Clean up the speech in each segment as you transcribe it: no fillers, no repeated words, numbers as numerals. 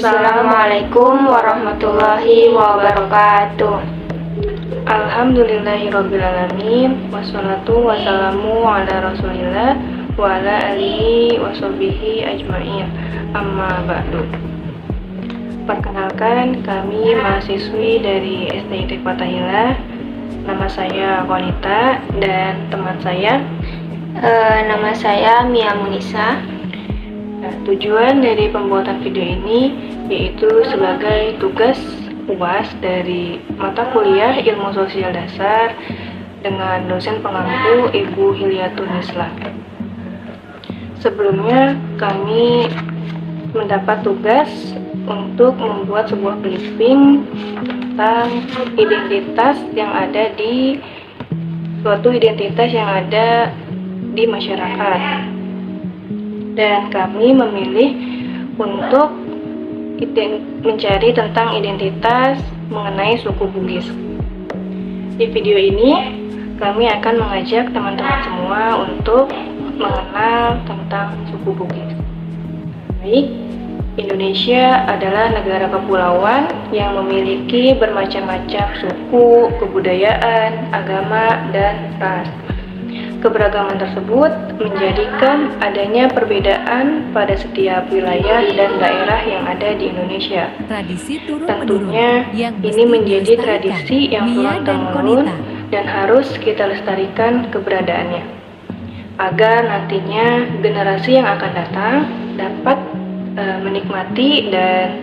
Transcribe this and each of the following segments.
Assalamualaikum warahmatullahi wabarakatuh. Alhamdulillahirrabbilalamin. Wassalatu wassalamu ala rasulillah wa ala alihi wa sahbihi ajma'in. Amma ba'du. Perkenalkan, kami mahasiswi dari STIT Fathahillah. Nama saya Wanita dan teman saya Nama saya Mia Munisa. Tujuan dari pembuatan video ini yaitu sebagai tugas UAS dari mata kuliah Ilmu Sosial Dasar dengan dosen pengampu Ibu Hilyatul Mislah. Sebelumnya kami mendapat tugas untuk membuat sebuah briefing tentang identitas yang ada di suatu identitas yang ada di masyarakat. Dan kami memilih untuk mencari tentang identitas mengenai suku Bugis. Di video ini, kami akan mengajak teman-teman semua untuk mengenal tentang suku Bugis. Baik, Indonesia adalah negara kepulauan yang memiliki bermacam-macam suku, kebudayaan, agama, dan ras. Keberagaman tersebut menjadikan adanya perbedaan pada setiap wilayah dan daerah yang ada di Indonesia. Tentunya ini menjadi tradisi yang turun-temurun dan harus kita lestarikan keberadaannya, agar nantinya generasi yang akan datang dapat menikmati dan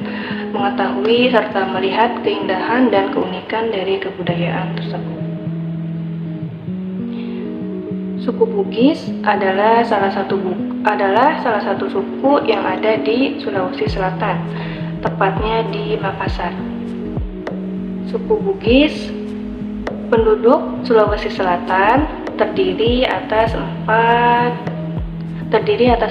mengetahui serta melihat keindahan dan keunikan dari kebudayaan tersebut. Suku Bugis adalah salah satu suku yang ada di Sulawesi Selatan, tepatnya di Makassar. Suku Bugis penduduk Sulawesi Selatan terdiri atas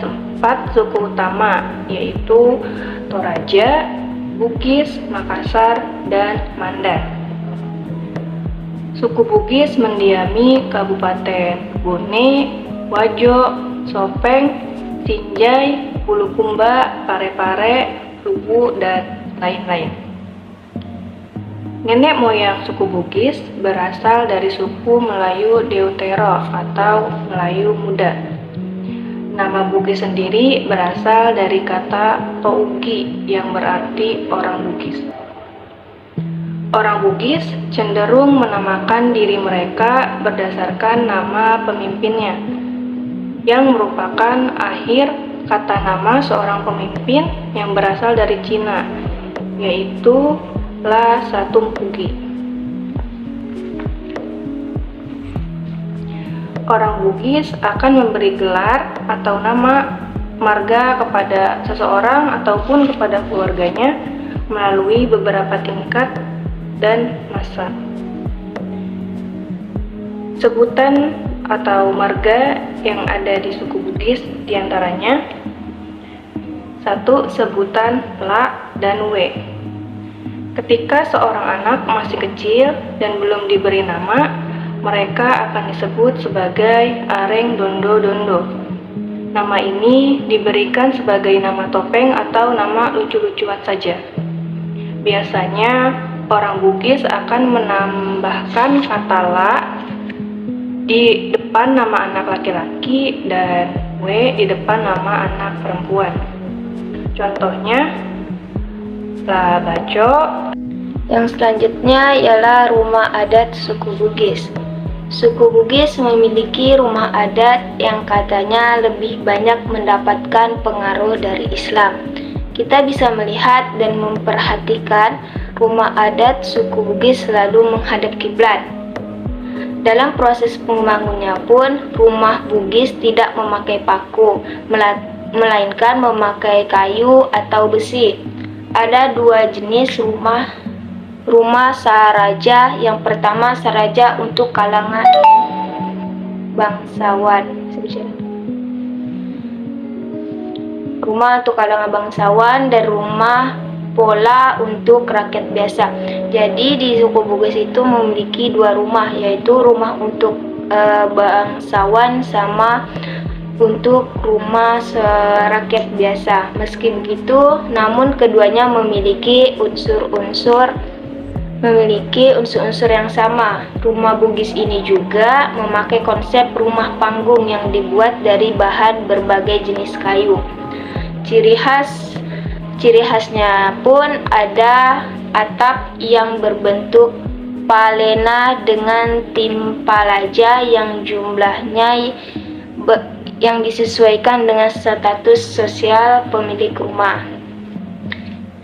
empat suku utama, yaitu Toraja, Bugis, Makassar, dan Mandar. Suku Bugis mendiami Kabupaten Bone, Wajo, Sopeng, Sinjai, Bulukumba, Parepare, Lubu, dan lain-lain. Nenek moyang suku Bugis berasal dari suku Melayu Deutero atau Melayu Muda. Nama Bugis sendiri berasal dari kata Touki yang berarti orang Bugis. Orang Bugis cenderung menamakan diri mereka berdasarkan nama pemimpinnya, yang merupakan akhir kata nama seorang pemimpin yang berasal dari Cina, yaitu La Satumpuki. Orang Bugis akan memberi gelar atau nama marga kepada seseorang ataupun kepada keluarganya melalui beberapa tingkat dan masa. Sebutan atau marga yang ada di suku Bugis diantaranya: 1. Sebutan La dan We. Ketika seorang anak masih kecil dan belum diberi nama, mereka akan disebut sebagai Areng Dondo Dondo. Nama ini diberikan sebagai nama topeng atau nama lucu-lucuan saja. Biasanya orang Bugis akan menambahkan kata La di depan nama anak laki-laki dan We di depan nama anak perempuan. Contohnya, La Baco. Yang selanjutnya ialah rumah adat suku Bugis. Suku Bugis memiliki rumah adat yang katanya lebih banyak mendapatkan pengaruh dari Islam. Kita bisa melihat dan memperhatikan rumah adat suku Bugis selalu menghadap kiblat. Dalam proses pembangunannya pun, rumah Bugis tidak memakai paku, melainkan memakai kayu atau besi. Ada dua jenis rumah saraja. Yang pertama saraja untuk kalangan bangsawan. Rumah untuk kalangan bangsawan dan rumah pola untuk rakyat biasa. Jadi di suku Bugis itu memiliki dua rumah, yaitu rumah untuk bangsawan sama untuk rumah rakyat biasa. Meski begitu, namun keduanya memiliki unsur-unsur yang sama. Rumah Bugis ini juga memakai konsep rumah panggung yang dibuat dari bahan berbagai jenis kayu. Ciri khasnya pun ada atap yang berbentuk palena dengan timpalaja yang jumlahnya yang disesuaikan dengan status sosial pemilik rumah.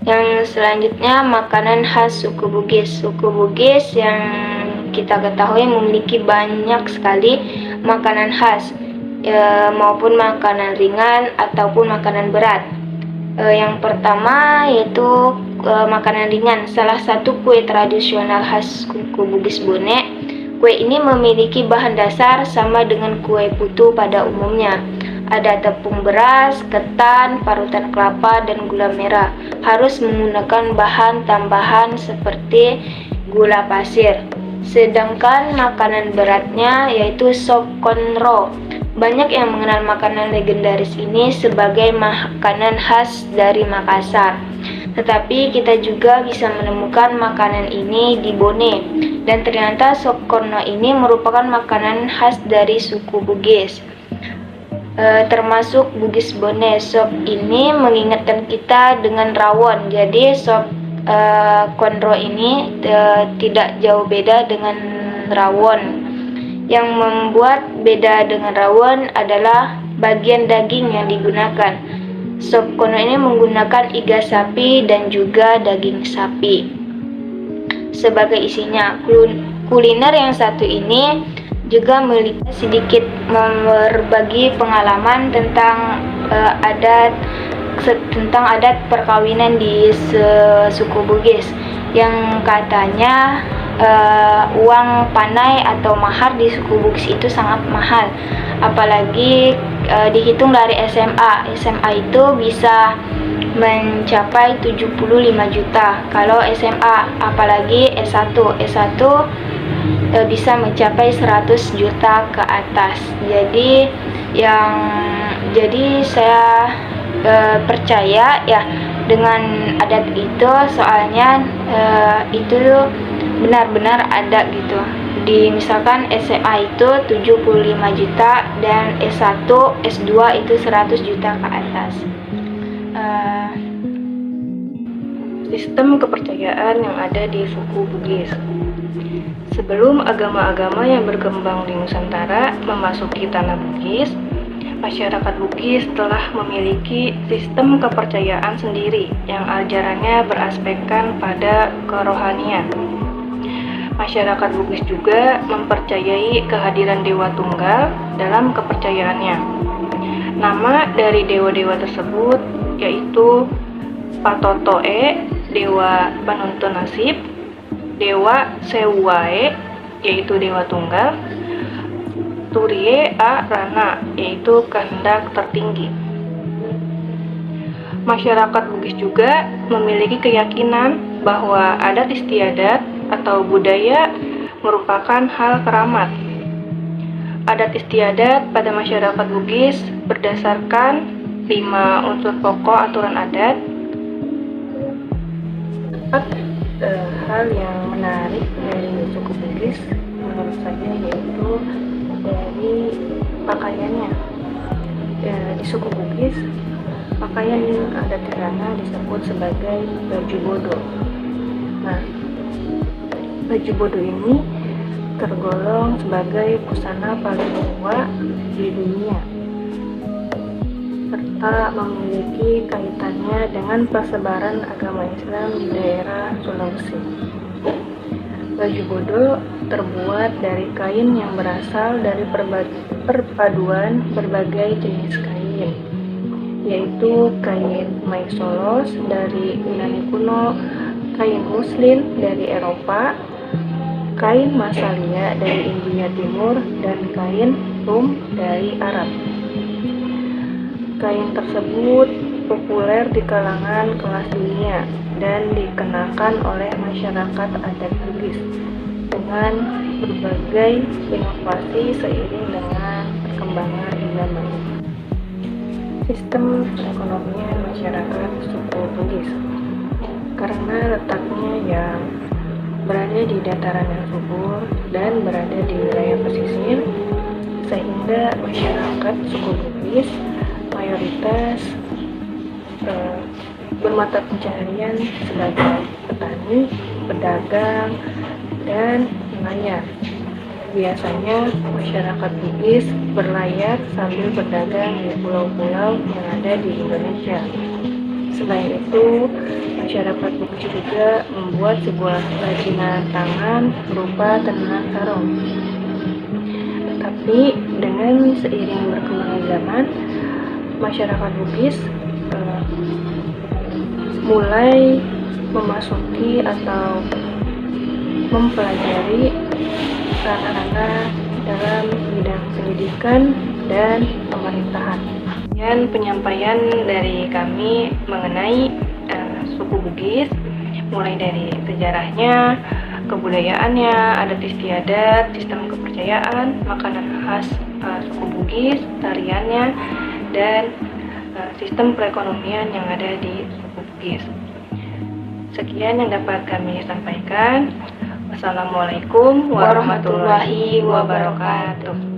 Yang selanjutnya, makanan khas suku Bugis. Suku Bugis yang kita ketahui memiliki banyak sekali makanan khas, maupun makanan ringan ataupun makanan berat. Yang pertama yaitu makanan ringan. Salah satu kue tradisional khas suku Bugis Bone. Kue ini memiliki bahan dasar sama dengan kue putu pada umumnya. Ada tepung beras, ketan, parutan kelapa, dan gula merah. Harus menggunakan bahan tambahan seperti gula pasir. Sedangkan makanan beratnya yaitu sop konro. Banyak yang mengenal makanan legendaris ini sebagai makanan khas dari Makassar. Tetapi kita juga bisa menemukan makanan ini di Bone. Dan ternyata sop konro ini merupakan makanan khas dari suku Bugis, termasuk Bugis Bone. Sop ini mengingatkan kita dengan rawon. Jadi sop konro ini tidak jauh beda dengan rawon. Yang membuat beda dengan rawon adalah bagian daging yang digunakan. Sop konro ini menggunakan iga sapi dan juga daging sapi sebagai isinya. Kuliner yang satu ini juga memiliki sedikit berbagi pengalaman tentang adat perkawinan di suku Bugis, yang katanya uang panai atau mahar di suku Bugis itu sangat mahal, apalagi dihitung dari SMA. SMA itu bisa mencapai 75 juta kalau SMA, apalagi S1 bisa mencapai 100 juta ke atas. Jadi saya percaya ya dengan adat itu, soalnya itu benar-benar ada gitu. Misalkan SMA itu 75 juta dan S1, S2 itu 100 juta ke atas. Sistem kepercayaan yang ada di suku Bugis. Sebelum agama-agama yang berkembang di Nusantara memasuki tanah Bugis, masyarakat Bugis telah memiliki sistem kepercayaan sendiri yang ajarannya beraspekkan pada kerohanian. Masyarakat Bugis juga mempercayai kehadiran Dewa Tunggal dalam kepercayaannya. Nama dari dewa-dewa tersebut yaitu Patotoe, Dewa Penuntun Nasib, Dewa Sewuae, yaitu Dewa Tunggal, Turie A Rana, yaitu kehendak tertinggi. Masyarakat Bugis juga memiliki keyakinan bahwa adat istiadat atau budaya merupakan hal keramat. Adat istiadat pada masyarakat Bugis berdasarkan 5 unsur pokok aturan adat. Hal yang menarik dari suku Bugis menurut saya yaitu dari pakaiannya. Di suku Bugis, pakaian yang ada di sana disebut sebagai baju bodo. Nah, baju bodo ini tergolong sebagai busana paling tua di dunia, serta memiliki kaitannya dengan persebaran agama Islam di daerah Sulawesi. Baju bodo terbuat dari kain yang berasal dari perpaduan berbagai jenis kain, yaitu kain Maisolos dari Yunani kuno, kain muslin dari Eropa, kain Masalia dari India Timur, dan kain rum dari Arab. Kain tersebut populer di kalangan kelas dunia dan dikenakan oleh masyarakat adat Bugis dengan berbagai inovasi seiring dengan perkembangan zaman. Sistem perekonomian masyarakat suku Bugis, karena letaknya yang berada di dataran yang subur dan berada di wilayah pesisir, sehingga masyarakat suku Bugis mayoritas bermata pencaharian sebagai petani, pedagang, dan nelayan. Biasanya masyarakat Bugis berlayar sambil berdagang di pulau-pulau yang ada di Indonesia. Selain itu, masyarakat Bugis juga membuat sebuah kerajinan tangan berupa tenun sarung. Tetapi dengan seiring berkembangnya zaman, masyarakat Bugis mulai memasuki atau mempelajari ranah-ranah dalam bidang pendidikan dan pemerintahan. Dan penyampaian dari kami mengenai suku Bugis, mulai dari sejarahnya, kebudayaannya, adat istiadat, sistem kepercayaan, makanan khas suku Bugis, tariannya, dan sistem perekonomian yang ada di suku Bugis. Sekian yang dapat kami sampaikan. Wassalamualaikum warahmatullahi wabarakatuh.